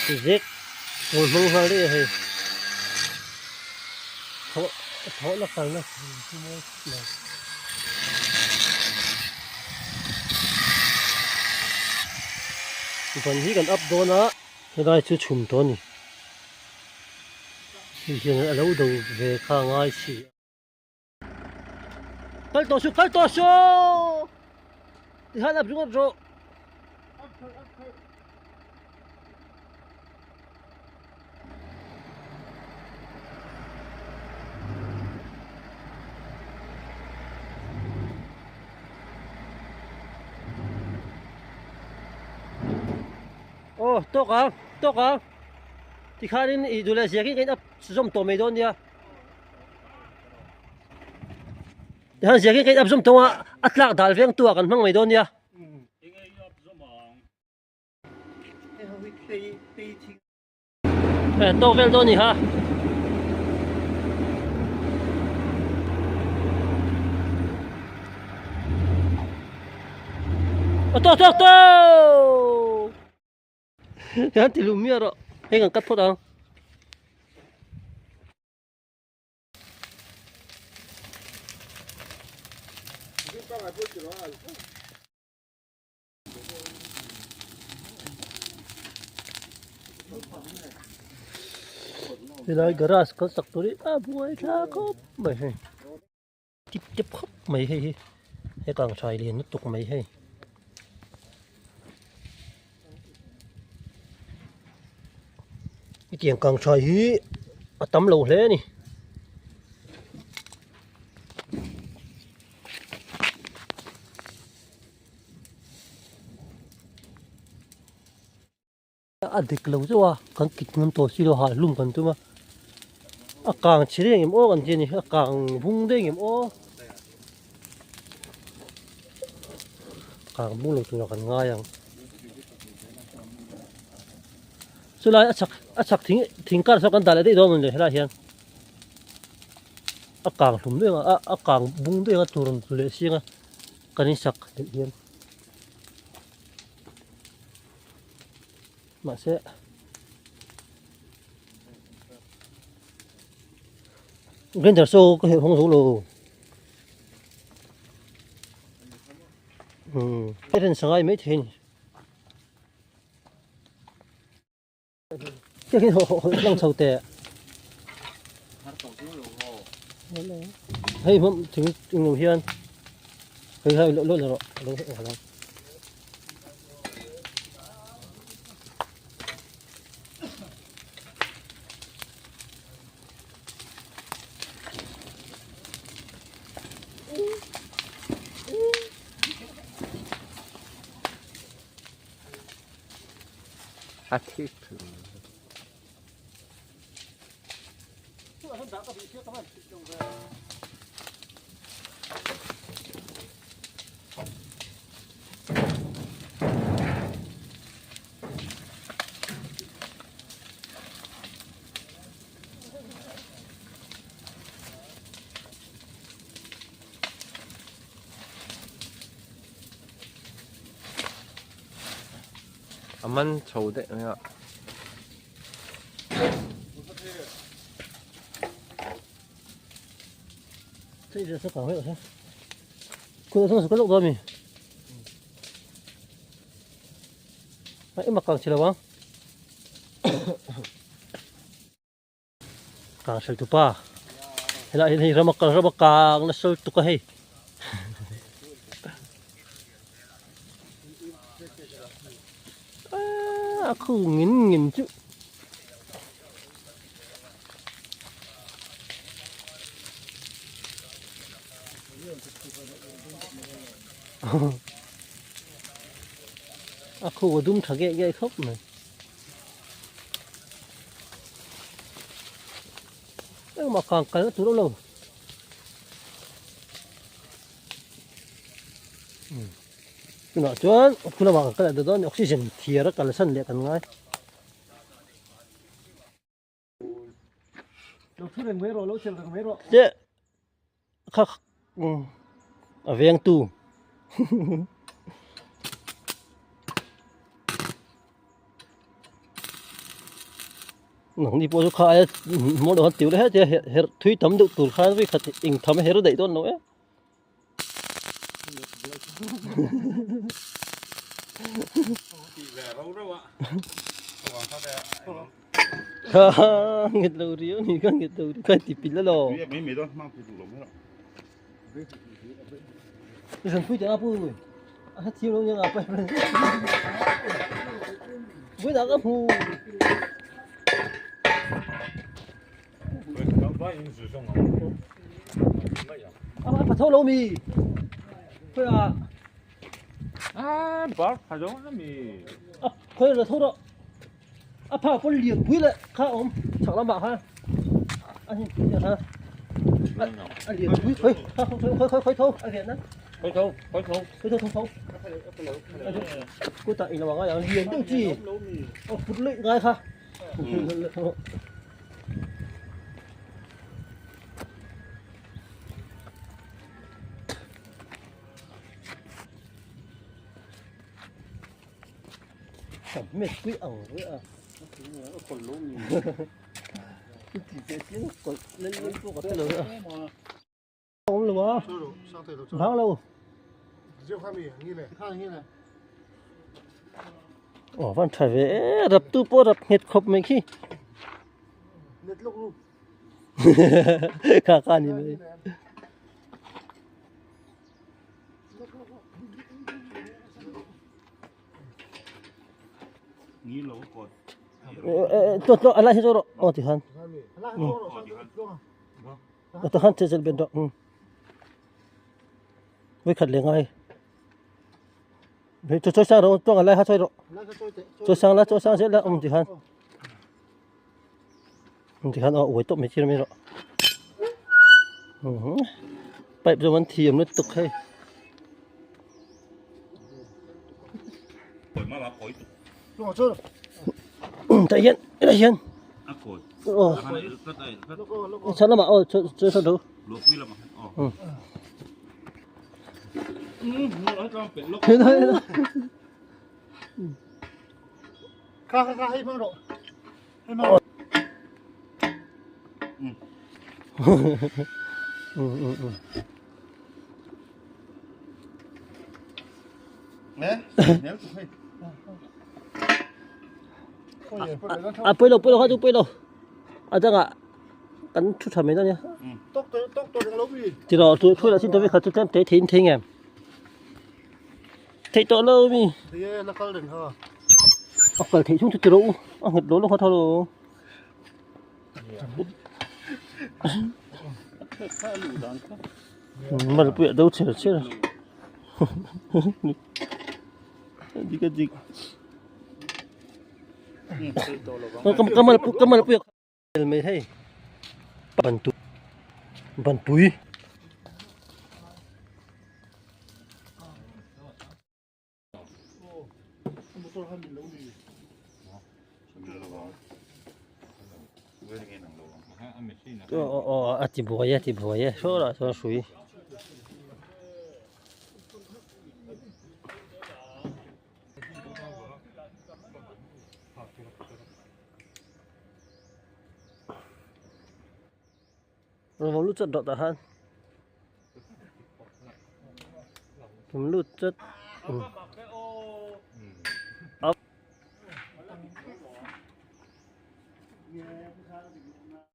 rét ngồi mông hoa đấy hay thọ nó càng nó phần gì cần ấp đó nó cái này chưa chùm đó nè hiện ở lâu đầu về khang ai xí cái to số thì hai ấp chúng rồi ô to cả thì khai đến ý đồ là gì cái ấp zoom to mấy đôn nha thì hắn gì cái ấp zoom to à ắt lạc đal veng tua kan mang mấy đôn nha to vel đôn nhỉ ha to hắn thì lumia rồi hay còn cắt phốt không thì nói garage có sạc tôi à buổi ra có mày hay tiếp khóc mày hay hay càng xài liền nó tục mày hay cái tiền càng xài hí tấm lầu thế nè dik lâu rồi càng kịch ngâm tổ xí đồ hà lung cần tôi mà càng chỉ để em ô còn gì nè càng vung để em ô càng vung lâu tôi là càng ngay à số lại chắc thính cả sao cần đại lại đấy đâu mình để ra hiện càng lùm đấy mà càng vung đấy cái tuần tôi lấy xiên cái này sắc hiện mà sẽ cái giờ số cái hệ thống số lô cái thân sáng ai mấy thế nhỉ cái hồ đang sầu tè hay màถึงngủ hiền hơi lộn lộn rồi lộn lộn 아티트 아만 저우대 야 thế giờ sẽ cả hết rồi cô thông số cái lốc đó mình hãy mặc càng chỉ là băng càng sợi tụ pa hay là hình ramak càng nó sợi tụ cái hay aku ngin chứ aku đúng thật ghê khóc này mà càng cái tụ đâu lâu cái nào chuan kuna mà cái này đó oxygen thiệt rất là sân liệtกันngay chế khắc ở ven tu nắng đi bôi khai mua đồ tiểu đấy hết chứ thủy tắm được tủ khai với khát in thắm hết rồi đấy tôi nói nghịch đầu riêuนี่ก็nghịch đầu cái tiệp pinแล้วหรอ mấy đâu mang cái tủ lồng đó cái thằng phui chả phui à thiếu đâu nhưng à phải với đã cái phu à phải thâu lâu mì thôi à 아 bar 가져오는 미 à thôi là thâu đó à phải có liền quý lại khá ốm chẳng làm bạc ha anh nhìn ha anh liền quý thôi thôi thâu anh liền đó khói thâu thôi cô tại là bảo cái liền đâu gì phút lệ ngay ha mệt quý ẩu với à còn lố nhiều chỉ sẽ tiếng còn lên cô có thể lỡ không luôn á tháng lâu văn phải về đập tu po đập hết khop mấy khi khá khá như vậy nghĩ lẩu cột tôi anh lại cho rồi thì hắn tôi hắn chơi bên đó với khẩn liền ngay cho sang rồi tôi anh lại hát chơi rồi cho sang sẽ là thì hắn ở cuối tụi mấy kia mấy rồi bây giờ vẫn thiềm nó tục hay cột mà là cột đại hiện à cột ồ này rất đây rất sao nó mà chơi sao đâu luộc quy là mà nó trong biển luộc thế thôi khá hay mang độ hay mang nè nếu tụi hay à bây giờ hát bây giờ à chẳng ạ cắn chút thầm mấy đó nhá tóc tôi đang lâu gì thì đó tôi là xin tôi với khát tôi thấy thiên em thấy to lâu mi thì là câu đỉnh hả phải thấy chúng tôi đâu nghịch đó nó khó thôi mà bị đâu chết rồi đi cái gì cái mà bị mày thấy bàn túi thì bùa ya số là số suy rồi vào lúc chất đọt ta han lúc chất